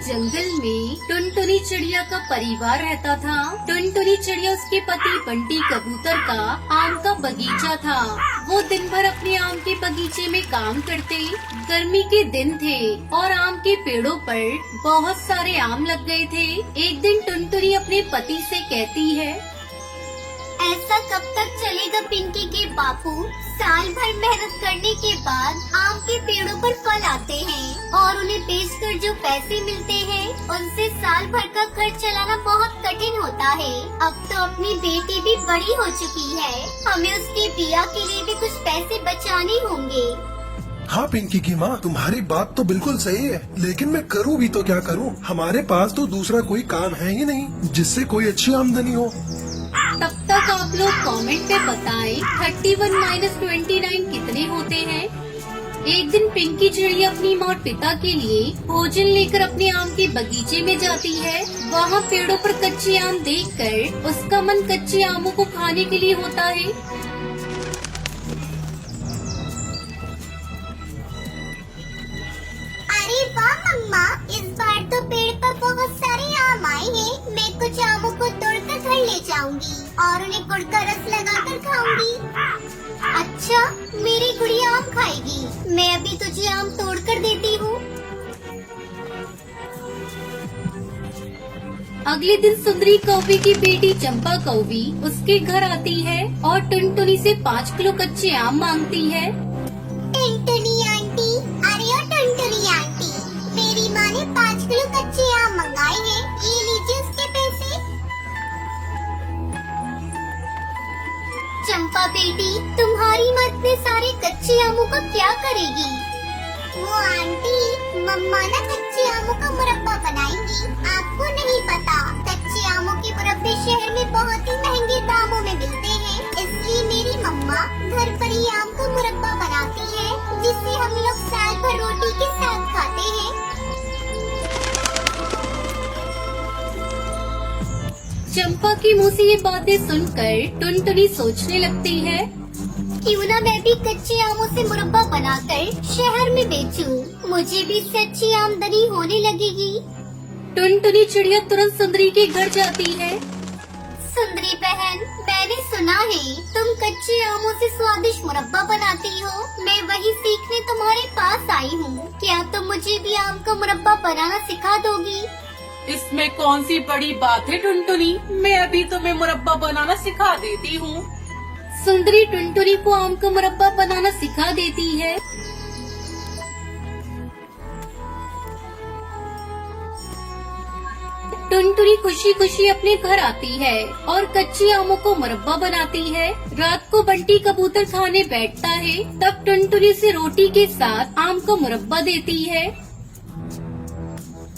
जंगल में टुनटुनी चिड़िया का परिवार रहता था। टुनटुनी चिड़िया उसके पति बंटी कबूतर का आम का बगीचा था। वो दिन भर अपने आम के बगीचे में काम करते। गर्मी के दिन थे और आम के पेड़ों पर बहुत सारे आम लग गए थे। एक दिन टुनटुनी अपने पति से कहती है, ऐसा कब तक चलेगा पिंकी के बापू? साल भर मेहनत करने के बाद आम के पेड़ों पर फल आते हैं और उन्हें बेचकर जो पैसे मिलते हैं उनसे साल भर का खर्च चलाना बहुत कठिन होता है। अब तो अपनी बेटी भी बड़ी हो चुकी है, हमें उसके बिया के लिए भी कुछ पैसे बचाने होंगे। हाँ पिंकी की माँ, तुम्हारी बात तो बिल्कुल सही है, लेकिन मैं करूँ भी तो क्या करूँ? हमारे पास तो दूसरा कोई काम है ही नहीं जिससे कोई अच्छी आमदनी हो। तब तक आप लोग कमेंट पे बताएं 31 - 29 कितने होते हैं। एक दिन पिंकी चिड़िया अपनी माँ और पिता के लिए भोजन लेकर अपने आम के बगीचे में जाती है। वहाँ पेड़ों पर कच्चे आम देखकर उसका मन कच्चे आमों को खाने के लिए होता है। अरे वाह मम्मा, इस बार तो पेड़ पर बहुत सारे आम आए हैं। मैं कुछ आमों को तोड़कर घर ले जाऊंगी और उन्हें गुड़ का रस लगाकर खाऊंगी। अच्छा, मेरी गुड़िया आम खाएगी। मैं अभी तुझे आम तोड़कर देती हूँ। अगले दिन सुंदरी कौवी की बेटी चंपा कौवी उसके घर आती है और टुनटुनी से 5 किलो कच्चे आम मांगती है। टुनटुनी आंटी, अरे ओ टुनटुनी आंटी, मेरी माँ ने 5 किलो कच्चे आम मंगाए हैं, ये लीजिए उसके पैसे। चंपा बेटी, तुम्हारी माँ इतने सारे कच्चे आमों का क्या करेगी? वो आंटी, मम्मा ना कच्चे आमों का मुरब्बा बनाएंगी। आपको नहीं पता, कच्चे आमों के मुरब्बे शहर में बहुत ही महंगे दामों में मिलते हैं, इसलिए मेरी मम्मा घर पर ही आम का मुरब्बा बनाती है, जिसे हम लोग साल भर रोटी के साथ खाते हैं। चंपा की मुँह से ये बातें सुनकर टुनटुनी सोचने लगती है, क्यों ना मैं भी कच्चे आमों से मुरब्बा बनाकर शहर में बेचूं, मुझे भी इससे अच्छी आमदनी होने लगेगी। टुनटुनी चिड़िया तुरंत सुंदरी के घर जाती है। सुंदरी बहन, मैंने सुना है तुम कच्चे आमों से स्वादिष्ट मुरब्बा बनाती हो। मैं वही सीखने तुम्हारे पास आई हूँ। क्या तुम मुझे भी आम का मुरब्बा बनाना सिखा दोगी? इसमें कौन सी बड़ी बात है टुनटुनी, मैं अभी तुम्हें मुरब्बा बनाना सिखा देती हूँ। सुंदरी टुनटुनी को आम का मुरब्बा बनाना सिखा देती है। टुनटुनी खुशी खुशी अपने घर आती है और कच्चे आमों को मुरब्बा बनाती है। रात को बंटी कबूतर खाने बैठता है, तब टुनटुनी से रोटी के साथ आम का मुरब्बा देती है।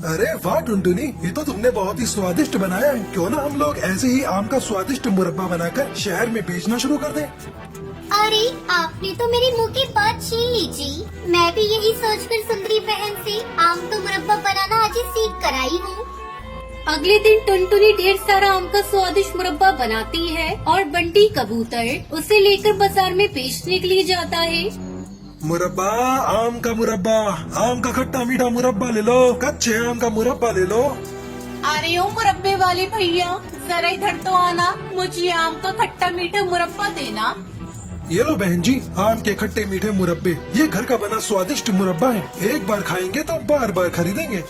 अरे वाह टुनटुनी, ये तो तुमने बहुत ही स्वादिष्ट बनाया है। क्यों ना हम लोग ऐसे ही आम का स्वादिष्ट मुरब्बा बनाकर शहर में बेचना शुरू कर दें? अरे, आपने तो मेरे मुंह की बात छीन ली जी। मैं भी यही सोचकर सुंदरी बहन से आम का मुरब्बा बनाना आज ही सीख कर आई हूँ। अगले दिन टुनटुनी ढेर सारा आम का स्वादिष्ट मुरब्बा बनाती है और बंटी कबूतर उसे लेकर बाजार में बेचने के लिए जाता है। मुरब्बा, आम का मुरब्बा, आम का खट्टा मीठा मुरब्बा ले लो, कच्चे आम का मुरब्बा ले लो। अरे ओ मुरब्बे वाले भैया, जरा इधर तो आना, मुझे आम का खट्टा मीठा मुरब्बा देना। ये लो बहन जी, आम के खट्टे मीठे मुरब्बे, ये घर का बना स्वादिष्ट मुरब्बा है। एक बार खाएंगे तो बार बार खरीदेंगे।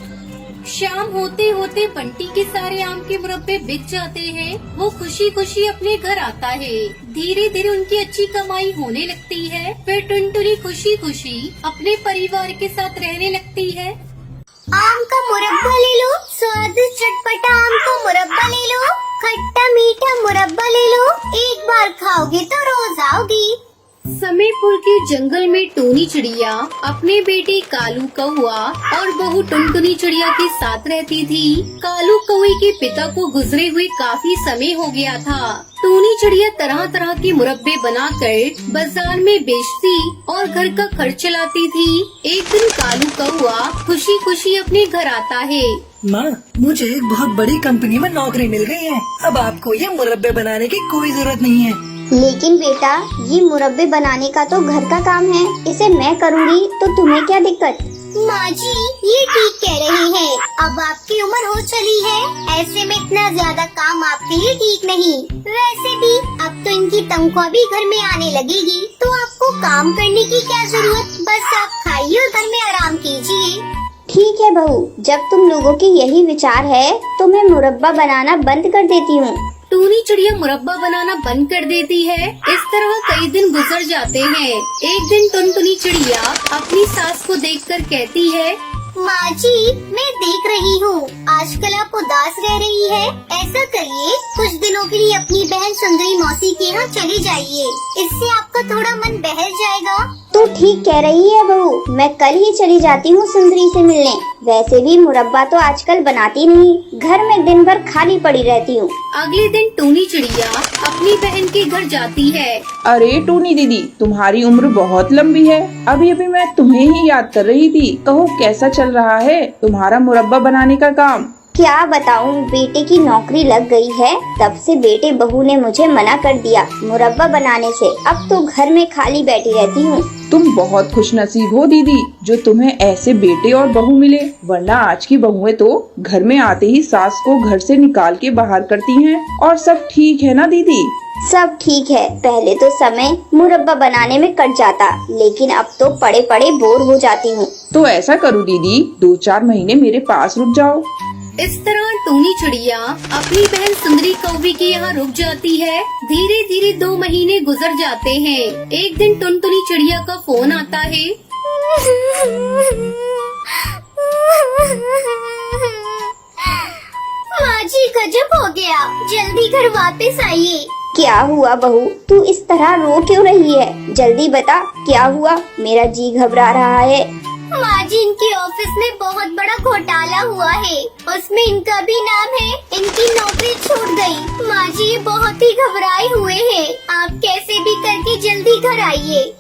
शाम होते होते बंटी के सारे आम के मुरब्बे बिक जाते हैं। वो खुशी खुशी अपने घर आता है। धीरे धीरे उनकी अच्छी कमाई होने लगती है। फिर टुनटुनी खुशी खुशी अपने परिवार के साथ रहने लगती है। आम का मुरब्बा ले लो, स्वादिष्ट चटपटा आम का मुरब्बा ले लो, खट्टा मीठा मुरब्बा ले लो, एक बार खाओगे तो रोज आओगी। समीरपुर के जंगल में टोनी चिड़िया अपने बेटे कालू कौआ और बहू टुनटुनी चिड़िया के साथ रहती थी। कालू कौए के पिता को गुजरे हुए काफी समय हो गया था। टोनी चिड़िया तरह तरह के मुरब्बे बनाकर बाजार में बेचती और घर का खर्च चलाती थी। एक दिन कालू कौआ खुशी खुशी अपने घर आता है। माँ, मुझे एक बहुत बड़ी कंपनी में नौकरी मिल गई है। अब आपको ये मुरब्बे बनाने की कोई जरूरत नहीं है। लेकिन बेटा, ये मुरब्बे बनाने का तो घर का काम है, इसे मैं करूँगी तो तुम्हें क्या दिक्कत? माँ जी ये ठीक कह रही है। अब आपकी उम्र हो चली है, ऐसे में इतना ज्यादा काम आपके लिए ठीक नहीं। वैसे भी अब तो इनकी तनख्वाह भी घर में आने लगेगी, तो आपको काम करने की क्या जरूरत, बस आप खाइए और घर में आराम कीजिए। ठीक है बहू, जब तुम लोगों के यही विचार है तो मैं मुरब्बा बनाना बंद कर देती हूँ। टूनी चिड़िया मुरब्बा बनाना बंद कर देती है। इस तरह कई दिन गुजर जाते हैं। एक दिन टुनटुनी चिड़िया अपनी सास को देखकर कहती है, माँ जी मैं देख रही हूँ आजकल आप उदास रह रही है। ऐसा करिए कुछ दिनों के लिए अपनी बहन सुंदरी मौसी के यहाँ चले जाइए, इससे आपका थोड़ा मन बहल जाएगा। तू ठीक कह रही है बहू, मैं कल ही चली जाती हूँ सुंदरी से मिलने। वैसे भी मुरब्बा तो आजकल बनाती नहीं, घर में दिन भर खाली पड़ी रहती हूँ। अगले दिन टूनी चिड़िया अपनी बहन के घर जाती है। अरे टूनी दीदी, तुम्हारी उम्र बहुत लंबी है। अभी अभी मैं तुम्हें ही याद कर रही थी। कहो कैसा चल रहा है तुम्हारा मुरब्बा बनाने का काम? क्या बताऊँ, बेटे की नौकरी लग गई है, तब से बेटे बहू ने मुझे मना कर दिया मुरब्बा बनाने से। अब तो घर में खाली बैठी रहती हूँ। तुम बहुत खुशनसीब हो दीदी, जो तुम्हें ऐसे बेटे और बहू मिले, वरना आज की बहुएं तो घर में आते ही सास को घर से निकाल के बाहर करती हैं। और सब ठीक है ना दीदी? सब ठीक है। पहले तो समय मुरब्बा बनाने में कट जाता, लेकिन अब तो पड़े पड़े बोर हो जाती हूँ। तो ऐसा करो दीदी, 2-4 महीने मेरे पास रुक जाओ। इस तरह टूनी चिड़िया अपनी बहन सुंदरी कौवी के यहाँ रुक जाती है। धीरे धीरे 2 महीने गुजर जाते हैं। एक दिन टुनटुनी चिड़िया का फोन आता है। माँ जी गजब हो गया, जल्दी घर वापस आइए। क्या हुआ बहू, तू इस तरह रो क्यों रही है? जल्दी बता क्या हुआ, मेरा जी घबरा रहा है। माँ जी इनके ऑफिस में बहुत बड़ा घोटाला हुआ है, उसमें इनका भी नाम है। इनकी नौकरी छूट गई। माँ जी ये बहुत ही घबराए हुए हैं, आप कैसे भी करके जल्दी घर आइए।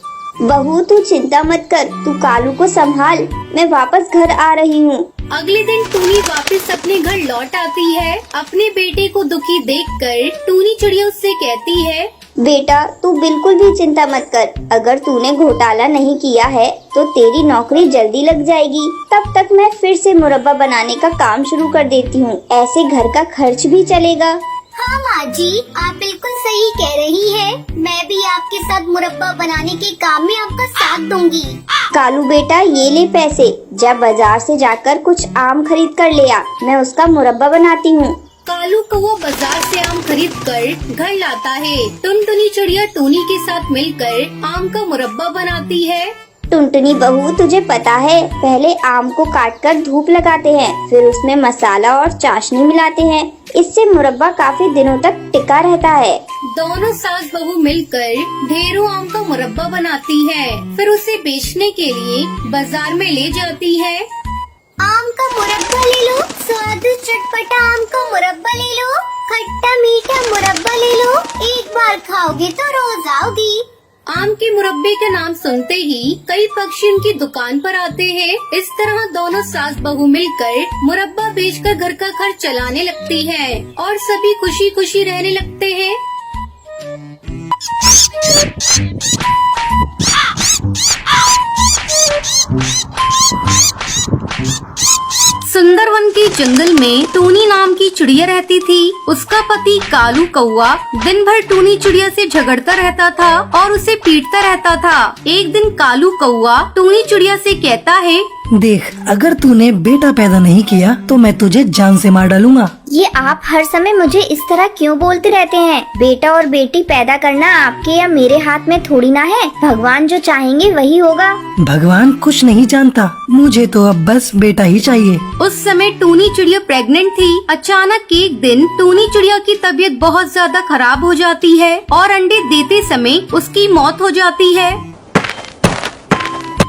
बहू तू चिंता मत कर, तू कालू को संभाल, मैं वापस घर आ रही हूँ। अगले दिन टूनी वापस अपने घर लौट आती है। अपने बेटे को दुखी देखकर टूनी चिड़िया उससे कहती है, बेटा तू बिल्कुल भी चिंता मत कर, अगर तूने घोटाला नहीं किया है तो तेरी नौकरी जल्दी लग जाएगी। तब तक मैं फिर से मुरब्बा बनाने का काम शुरू कर देती हूँ, ऐसे घर का खर्च भी चलेगा। हाँ माँ जी आप बिल्कुल सही कह रही है, मैं भी आपके साथ मुरब्बा बनाने के काम में आपका साथ दूंगी। कालू बेटा ये ले पैसे, जब बाजार से जाकर कुछ आम खरीद कर ले आ, मैं उसका मुरब्बा बनाती हूँ। कालू कौवा बाजार से आम खरीद कर घर लाता है। टुनटुनी चिड़िया टूनी के साथ मिलकर आम का मुरब्बा बनाती है। टुनटुनी बहू तुझे पता है, पहले आम को काटकर धूप लगाते हैं, फिर उसमें मसाला और चाशनी मिलाते हैं, इससे मुरब्बा काफी दिनों तक टिका रहता है। दोनों सास बहू मिलकर ढेरों आम का मुरब्बा बनाती हैं, फिर उसे बेचने के लिए बाजार में ले जाती है। आम का मुरब्बा ले लो, स्वादिष्ट चटपटा आम का मुरब्बा ले लो, खट्टा मीठा मुरब्बा ले लो, एक बार खाओगे तो रोज आओगी। आम के मुरब्बे का नाम सुनते ही कई पक्षी उनकी दुकान पर आते हैं। इस तरह दोनों सास बहू मिलकर मुरब्बा बेचकर घर का खर्च चलाने लगती हैं और सभी खुशी खुशी रहने लगते हैं। सुंदरवन के जंगल में टूनी नाम की चिड़िया रहती थी। उसका पति कालू कौवा दिन भर टूनी चिड़िया से झगड़ता रहता था और उसे पीटता रहता था। एक दिन कालू कौवा टूनी चिड़िया से कहता है, देख अगर तूने बेटा पैदा नहीं किया तो मैं तुझे जान से मार डालूंगा। ये आप हर समय मुझे इस तरह क्यों बोलते रहते हैं? बेटा और बेटी पैदा करना आपके या मेरे हाथ में थोड़ी ना है, भगवान जो चाहेंगे वही होगा। भगवान कुछ नहीं जानता, मुझे तो अब बस बेटा ही चाहिए। उस समय टूनी चिड़िया प्रेग्नेंट थी। अचानक एक दिन टूनी चिड़िया की तबीयत बहुत ज्यादा खराब हो जाती है और अंडे देते समय उसकी मौत हो जाती है।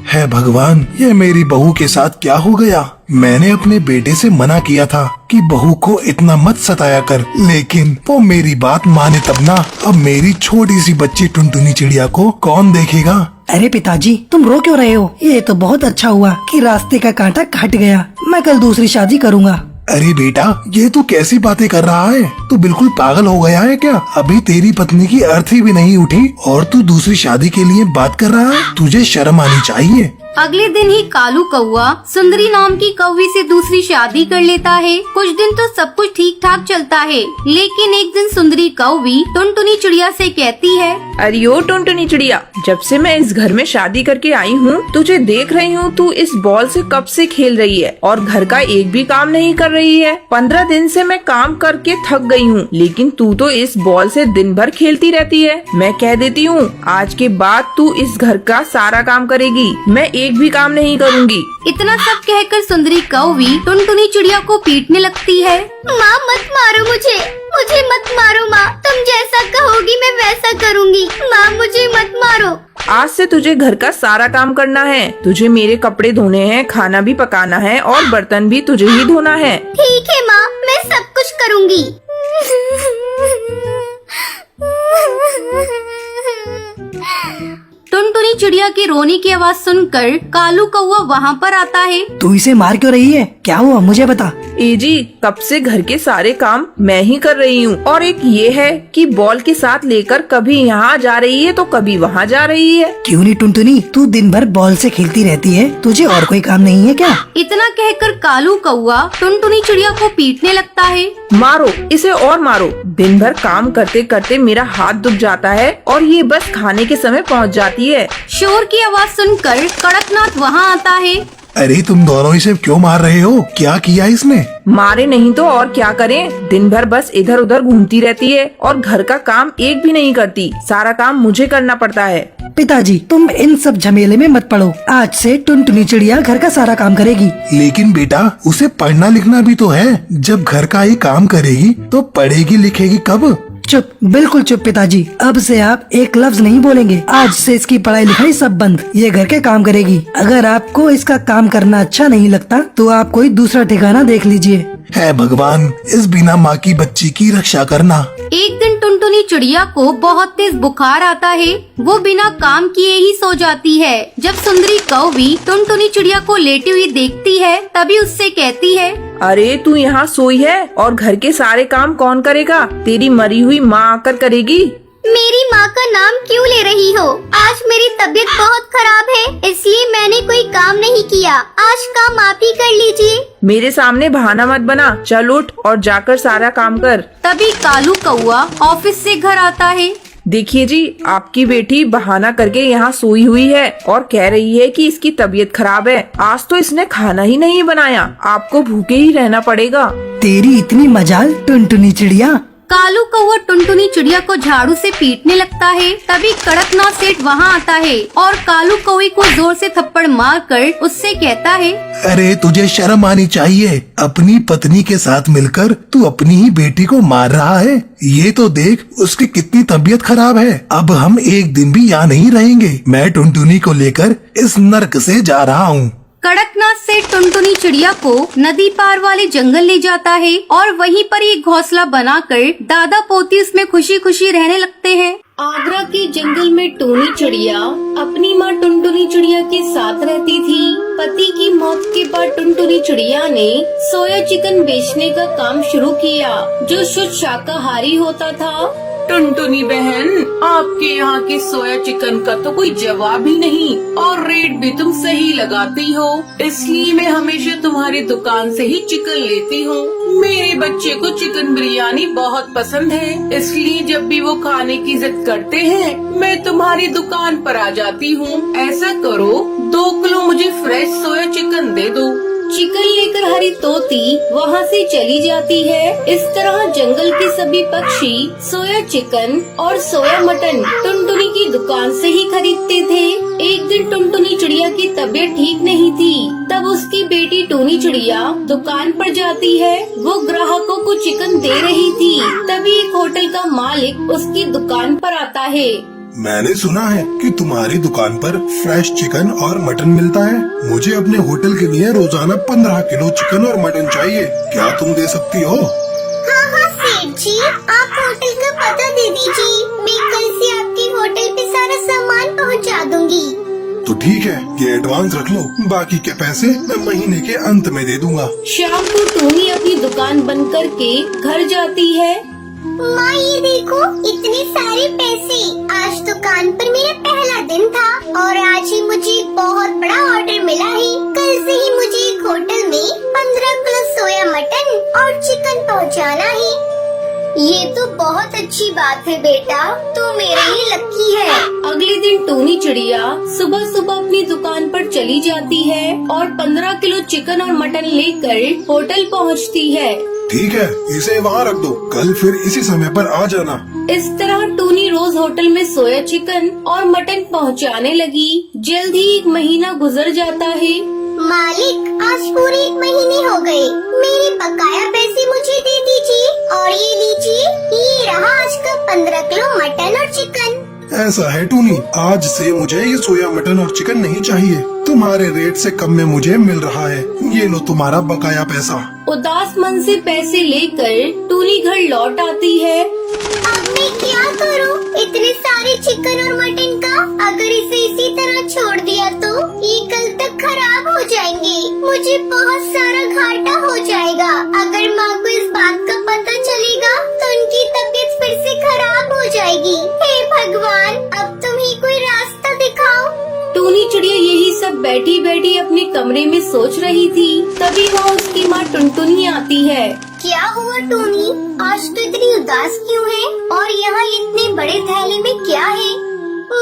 है भगवान, ये मेरी बहू के साथ क्या हो गया? मैंने अपने बेटे से मना किया था कि बहू को इतना मत सताया कर, लेकिन वो मेरी बात माने तब ना। अब मेरी छोटी सी बच्ची टुनटुनी चिड़िया को कौन देखेगा? अरे पिताजी तुम रो क्यों रहे हो? ये तो बहुत अच्छा हुआ कि रास्ते का कांटा कट गया। मैं कल दूसरी शादी करूँगा। अरे बेटा, ये तू कैसी बातें कर रहा है? तू बिल्कुल पागल हो गया है क्या? अभी तेरी पत्नी की अर्थी भी नहीं उठी और तू दूसरी शादी के लिए बात कर रहा है? तुझे शर्म आनी चाहिए। अगले दिन ही कालू कौआ सुंदरी नाम की कौवी से दूसरी शादी कर लेता है। कुछ दिन तो सब कुछ ठीक ठाक चलता है, लेकिन एक दिन सुंदरी कौवी टुनटुनी चिड़िया से कहती है, अरे ओ टुनटुनी चिड़िया, जब से मैं इस घर में शादी करके आई हूँ तुझे देख रही हूँ, तू इस बॉल से कब से खेल रही है और घर का एक भी काम नहीं कर रही है। 15 दिन से मैं काम करके थक गई हूँ, लेकिन तू तो इस बॉल से दिन भर खेलती रहती है। मैं कह देती हूँ आज के बाद तू इस घर का सारा काम करेगी, मैं एक भी काम नहीं करूँगी। इतना सब कहकर सुंदरी कौवी टुनटुनी चिड़िया को पीटने लगती है। माँ मत मारो मुझे मत मारो माँ, तुम जैसा कहोगी मैं वैसा करूँगी। माँ मुझे मत मारो। आज से तुझे घर का सारा काम करना है, तुझे मेरे कपड़े धोने हैं, खाना भी पकाना है और बर्तन भी तुझे ही धोना है। ठीक है माँ, मैं सब कुछ करूँगी। टुनटुनी चिड़िया की रोने की आवाज सुनकर कालू कौआ वहाँ पर आता है। तू इसे मार क्यों रही है? क्या हुआ मुझे बता। ए जी, कब से घर के सारे काम मैं ही कर रही हूँ और एक ये है कि बॉल के साथ लेकर कभी यहाँ जा रही है तो कभी वहाँ जा रही है। क्यों नहीं टुनटुनी, तू दिन भर बॉल से खेलती रहती है, तुझे और कोई काम नहीं है क्या? इतना कहकर कालू कौआ टुनटुनी चिड़िया को पीटने लगता है। मारो इसे और मारो, दिन भर काम करते करते मेरा हाथ दुख जाता है और ये बस खाने के समय पहुँच जाती है। शोर की आवाज सुनकर कड़कनाथ वहाँ आता है। अरे तुम दोनों इसे क्यों मार रहे हो? क्या किया इसने? मारे नहीं तो और क्या करें, दिन भर बस इधर उधर घूमती रहती है और घर का काम एक भी नहीं करती, सारा काम मुझे करना पड़ता है। पिताजी तुम इन सब झमेले में मत पड़ो, आज से टुनटुनी चिड़िया घर का सारा काम करेगी। लेकिन बेटा उसे पढ़ना लिखना भी तो है, जब घर का ही काम करेगी तो पढ़ेगी लिखेगी कब? चुप, बिल्कुल चुप पिताजी, अब से आप एक लफ्ज नहीं बोलेंगे। आज से इसकी पढ़ाई लिखाई सब बंद, ये घर के काम करेगी। अगर आपको इसका काम करना अच्छा नहीं लगता तो आप कोई दूसरा ठिकाना देख लीजिए। है भगवान, इस बिना माँ की बच्ची की रक्षा करना। एक दिन टुनटुनी चिड़िया को बहुत तेज बुखार आता है, वो बिना काम किए ही सो जाती है। जब सुंदरी कौवी टुनटुनी चिड़िया को लेटी हुई देखती है तभी उससे कहती है, अरे तू यहाँ सोई है और घर के सारे काम कौन करेगा? तेरी मरी हुई माँ आकर करेगी। मेरी माँ का नाम क्यों ले रही हो? आज मेरी तबीयत बहुत खराब है, इसलिए मैंने कोई काम नहीं किया। आज काम आप ही कर लीजिए। मेरे सामने बहाना मत बना, चल उठ और जाकर सारा काम कर। तभी कालू कौआ ऑफिस से घर आता है। देखिए जी, आपकी बेटी बहाना करके यहाँ सोई हुई है और कह रही है कि इसकी तबीयत खराब है। आज तो इसने खाना ही नहीं बनाया, आपको भूखे ही रहना पड़ेगा। तेरी इतनी मजाल टुनटुनी चिड़िया। कालू कौआ टुनटुनी चिड़िया को झाड़ू से पीटने लगता है। तभी कड़कनाथ सेठ वहाँ आता है और कालू कौवे को जोर से थप्पड़ मारकर उससे कहता है, अरे तुझे शर्म आनी चाहिए, अपनी पत्नी के साथ मिलकर तू अपनी ही बेटी को मार रहा है। ये तो देख उसकी कितनी तबीयत खराब है। अब हम एक दिन भी यहाँ नहीं रहेंगे, मैं टुनटुनी को लेकर इस नर्क से जा रहा हूँ। कड़कनाथ सेठ टुनटुनी चिड़िया को नदी पार वाले जंगल ले जाता है और वहीं पर एक घोंसला बनाकर दादा पोती उसमें खुशी खुशी रहने लगते हैं। आगरा के जंगल में टोनी चिड़िया अपनी माँ टुनटुनी चिड़िया के साथ रहती थी। पति की मौत के बाद टुनटुनी चिड़िया ने सोया चिकन बेचने का काम शुरू किया, जो शुद्ध शाकाहारी होता था। टुनटुनी बहन, आपके यहाँ के सोया चिकन का तो कोई जवाब ही नहीं और रेट भी तुम सही लगाती हो, इसलिए मैं हमेशा तुम्हारी दुकान से ही चिकन लेती हूँ। मेरे बच्चे को चिकन बिरयानी बहुत पसंद है, इसलिए जब भी वो खाने की जिद करते हैं मैं तुम्हारी दुकान पर आ जाती हूँ। ऐसा करो 2 किलो मुझे फ्रेश सोया चिकन दे दो। चिकन लेकर हरी तोती वहाँ से चली जाती है। इस तरह जंगल के सभी पक्षी सोया चिकन और सोया मटन टुनटुनी की दुकान से ही खरीदते थे। एक दिन टुनटुनी चिड़िया की तबीयत ठीक नहीं थी, तब उसकी बेटी टूनी चिड़िया दुकान पर जाती है। वो ग्राहकों को चिकन दे रही थी, तभी एक होटल का मालिक उसकी दुकान पर आता है। मैंने सुना है कि तुम्हारी दुकान पर फ्रेश चिकन और मटन मिलता है। मुझे अपने होटल के लिए रोजाना 15 किलो चिकन और मटन चाहिए, क्या तुम दे सकती हो? हाँ हाँ सेठ जी, आप होटल का पता दे दीजिए, मैं कल से आपके होटल पे सारा सामान पहुँचा दूंगी। तो ठीक है, ये एडवांस रख लो, बाकी के पैसे मैं महीने के अंत में दे दूंगा। शाम को टूनी अपनी दुकान बंद करके घर जाती है। माँ ये देखो, इतने सारे पैसे। आज दुकान पर मेरा पहला दिन था और आज ही मुझे बहुत बड़ा ऑर्डर मिला है। कल से ही मुझे एक होटल में 15 किलो सोया मटन और चिकन पहुंचाना है। ये तो बहुत अच्छी बात है बेटा, तू मेरे ही लक्की है। अगले दिन टोनी चिड़िया सुबह सुबह अपनी दुकान पर चली जाती है और 15 किलो चिकन और मटन लेकर होटल पहुंचती है। ठीक है, इसे वहाँ रख दो, कल फिर इसी समय पर आ जाना। इस तरह टोनी रोज होटल में सोया चिकन और मटन पहुंचाने लगी। जल्द ही 1 महीना गुजर जाता है। मालिक, आज पूरे 1 महीने हो गए, मेरे बकाया पैसे मुझे दे दीजिए। और ये लीजिए, ये रहा आज का 15 किलो मटन और चिकन। ऐसा है टोनी, आज से मुझे ये सोया मटन और चिकन नहीं चाहिए, तुम्हारे रेट से कम में मुझे मिल रहा है। ये लो तुम्हारा बकाया पैसा। उदास मन से पैसे लेकर टोनी घर लौट आती है। अब मैं क्या करूं? इतने सारे चिकन और मटन का अगर इसे इसी तरह छोड़ दिया तो ये कल तक खराब हो जाएंगे। मुझे बहुत सारा घाटा हो जाएगा। अगर माँ को इस बात का पता चलेगा तो उनकी तबीयत फिर से खराब हो जाएगी। हे भगवान, अब तुम ही कोई रास्ता दिखाओ। टोनी चिड़िया यही सब बैठी बैठी अपने कमरे में सोच रही थी। तभी वहाँ उसकी माँ टुनटुनी आती है। क्या हुआ टोनी, आज तो इतनी उदास क्यों है? और यहाँ इतने बड़े थैले में क्या है?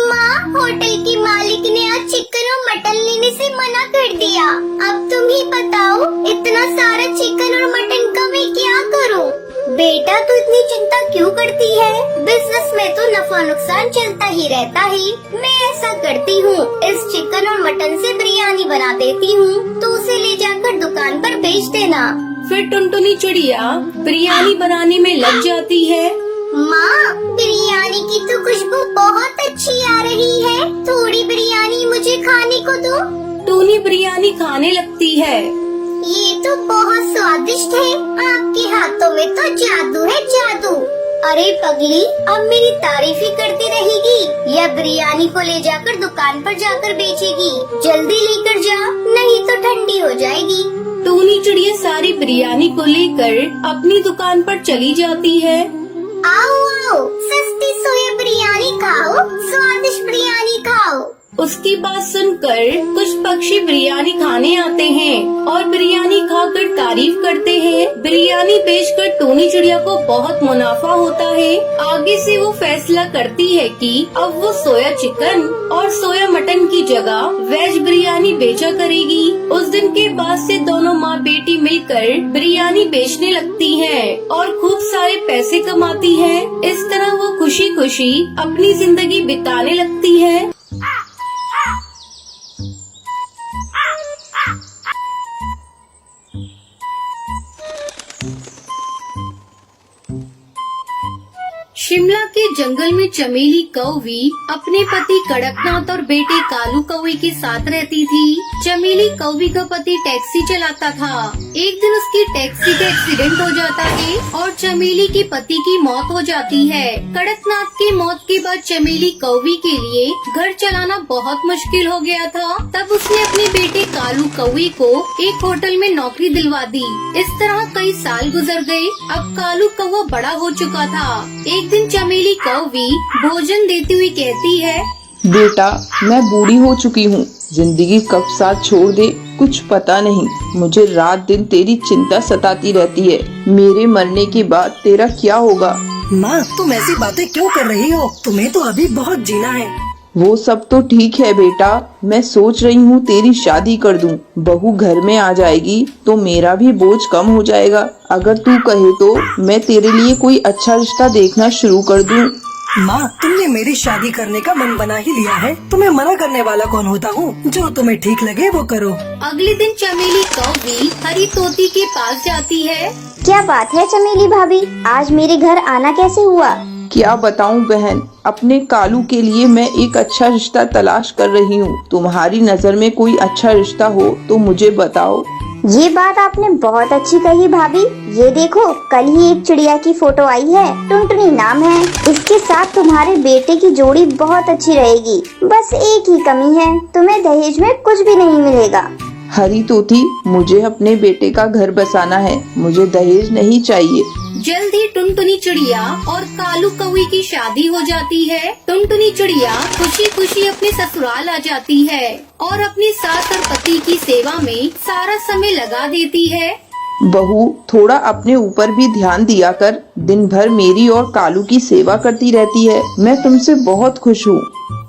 माँ, होटल की मालिक ने आज चिकन और मटन लेने से मना कर दिया। अब तुम ही बताओ, इतना सारा चिकन और मटन का मैं क्या करूँ? बेटा, तू इतनी चिंता क्यों करती है? बिजनेस में तो नफा नुकसान चलता ही रहता है। मैं ऐसा करती हूँ, इस चिकन और मटन से बिरयानी बना देती हूँ, तो उसे ले जाकर दुकान पर बेच देना। फिर टुनटुनी चिड़िया बिरयानी बनाने में लग जाती है। माँ, बिरयानी की तो खुशबू बहुत अच्छी आ रही है, थोड़ी बिरयानी मुझे खाने को दो। टोनी बिरयानी खाने लगती है। ये तो बहुत स्वादिष्ट है, आपके हाथों में तो जादू है, जादू। अरे पगली, अब मेरी तारीफ ही करती रहेगी या बिरयानी को ले जाकर दुकान पर जाकर बेचेगी? जल्दी लेकर जा, नहीं तो ठंडी हो जाएगी। टोनी चिड़िया सारी बिरयानी को लेकर अपनी दुकान पर चली जाती है। आओ आओ, सस्ती सोया बिरयानी खाओ, स्वादिष्ट बिरयानी खाओ। उसकी बात सुनकर कुछ पक्षी बिरयानी खाने आते हैं और बिरयानी खाकर तारीफ करते हैं। बिरयानी बेचकर टोनी चिड़िया को बहुत मुनाफा होता है। आगे से वो फैसला करती है कि अब वो सोया चिकन और सोया मटन की जगह वेज बिरयानी बेचा करेगी। उस दिन के बाद से दोनों माँ बेटी मिलकर बिरयानी बेचने लगती हैं और खूब सारे पैसे कमाती है। इस तरह वो खुशी खुशी अपनी जिंदगी बिताने लगती है। शिमला के जंगल में चमेली कौवी अपने पति कड़कनाथ और बेटे कालू कौवे के साथ रहती थी। चमेली कौवी का पति टैक्सी चलाता था। एक दिन उसकी टैक्सी का एक्सीडेंट हो जाता है और चमेली के पति की मौत हो जाती है। कड़कनाथ की मौत के बाद चमेली कौवी के लिए घर चलाना बहुत मुश्किल हो गया था। तब उसने अपने बेटे कालू कौवे को एक होटल में नौकरी दिलवा दी। इस तरह कई साल गुजर गए। अब कालू कौवा बड़ा हो चुका था। एक दिन चमेली कौवी भोजन देती हुई कहती है, बेटा, मैं बूढ़ी हो चुकी हूँ, जिंदगी कब साथ छोड़ दे कुछ पता नहीं। मुझे रात दिन तेरी चिंता सताती रहती है। मेरे मरने के बाद तेरा क्या होगा? माँ, तुम ऐसी बातें क्यों कर रही हो? तुम्हें तो अभी बहुत जीना है। वो सब तो ठीक है बेटा, मैं सोच रही हूँ तेरी शादी कर दूँ। बहू घर में आ जाएगी तो मेरा भी बोझ कम हो जाएगा। अगर तू कहे तो मैं तेरे लिए कोई अच्छा रिश्ता देखना शुरू कर दूँ। माँ, तुमने मेरी शादी करने का मन बना ही लिया है। तुम्हें मना करने वाला कौन होता हूँ? जो तुम्हें ठीक लगे वो करो। अगले दिन चमेली कौवी हरी तोती के पास जाती है। क्या बात है चमेली भाभी, आज मेरे घर आना कैसे हुआ? क्या बताऊं बहन, अपने कालू के लिए मैं एक अच्छा रिश्ता तलाश कर रही हूँ। तुम्हारी नज़र में कोई अच्छा रिश्ता हो तो मुझे बताओ। ये बात आपने बहुत अच्छी कही भाभी। ये देखो, कल ही एक चिड़िया की फोटो आई है, टुनटुनी नाम है। इसके साथ तुम्हारे बेटे की जोड़ी बहुत अच्छी रहेगी। बस एक ही कमी है, तुम्हें दहेज में कुछ भी नहीं मिलेगा। हरी तोती, मुझे अपने बेटे का घर बसाना है, मुझे दहेज नहीं चाहिए। जल्द ही टुनटुनी चिड़िया और कालू कौवे की शादी हो जाती है। टुनटुनी चिड़िया खुशी खुशी अपने ससुराल आ जाती है और अपनी सास और पति की सेवा में सारा समय लगा देती है। बहू, थोड़ा अपने ऊपर भी ध्यान दिया कर। दिन भर मेरी और कालू की सेवा करती रहती है। मैं तुमसे बहुत खुश हूँ।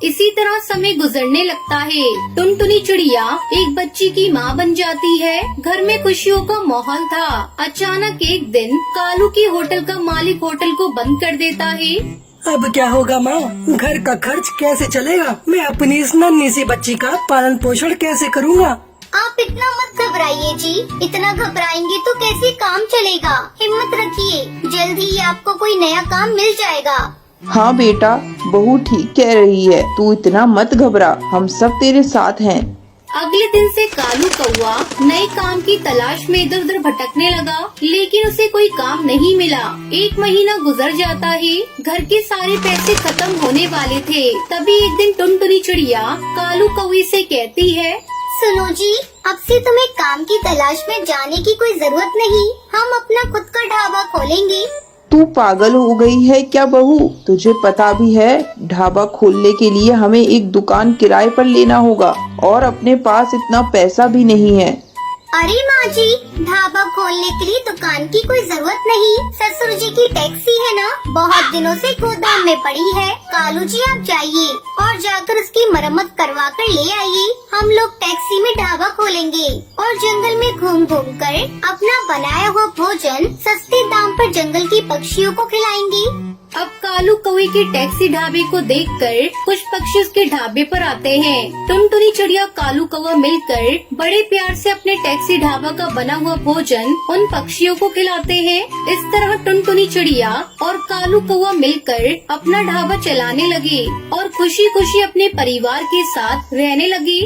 इसी तरह समय गुजरने लगता है। टुनटुनी चिड़िया एक बच्ची की माँ बन जाती है। घर में खुशियों का माहौल था। अचानक एक दिन कालू की होटल का मालिक होटल को बंद कर देता है। अब क्या होगा माँ? घर का खर्च कैसे चलेगा? मैं अपनी इस नन्ही सी बच्ची का पालन पोषण कैसे करूँगा? आप इतना मत घबराइए जी। इतना घबराएंगे तो कैसे काम चलेगा? हिम्मत रखिए, जल्द ही आपको कोई नया काम मिल जाएगा। हाँ बेटा, बहू ठीक कह रही है। तू इतना मत घबरा, हम सब तेरे साथ हैं। अगले दिन से कालू कौवा नए काम की तलाश में इधर उधर भटकने लगा, लेकिन उसे कोई काम नहीं मिला। 1 महीना गुजर जाता है। घर के सारे पैसे खत्म होने वाले थे। तभी एक दिन टुनटुनी चिड़िया कालू कौवे से कहती है, सुनो जी, अब से तुम्हें काम की तलाश में जाने की कोई जरूरत नहीं। हम अपना खुद का ढाबा खोलेंगे। तू पागल हो गई है क्या बहू? तुझे पता भी है ढाबा खोलने के लिए हमें एक दुकान किराए पर लेना होगा और अपने पास इतना पैसा भी नहीं है। अरे माँ जी, ढाबा खोलने के लिए दुकान की कोई जरूरत नहीं। ससुर जी की टैक्सी है ना, बहुत दिनों से गोदाम में पड़ी है। कालू जी आप जाइए और जाकर उसकी मरम्मत करवा कर ले आइए। हम लोग टैक्सी में ढाबा खोलेंगे और जंगल में घूम घूम कर अपना बनाया हुआ भोजन सस्ते दाम पर जंगल की पक्षियों को खिलाएंगे। अब कालू कौवे के टैक्सी ढाबे को देखकर कुछ पक्षी उसके ढाबे पर आते हैं। टुनटुनी चिड़िया कालू कौवा मिलकर बड़े प्यार से अपने टैक्सी ढाबा का बना हुआ भोजन उन पक्षियों को खिलाते हैं। इस तरह टुनटुनी चिड़िया और कालू कौवा मिलकर अपना ढाबा चलाने लगे और खुशी खुशी अपने परिवार के साथ रहने लगे।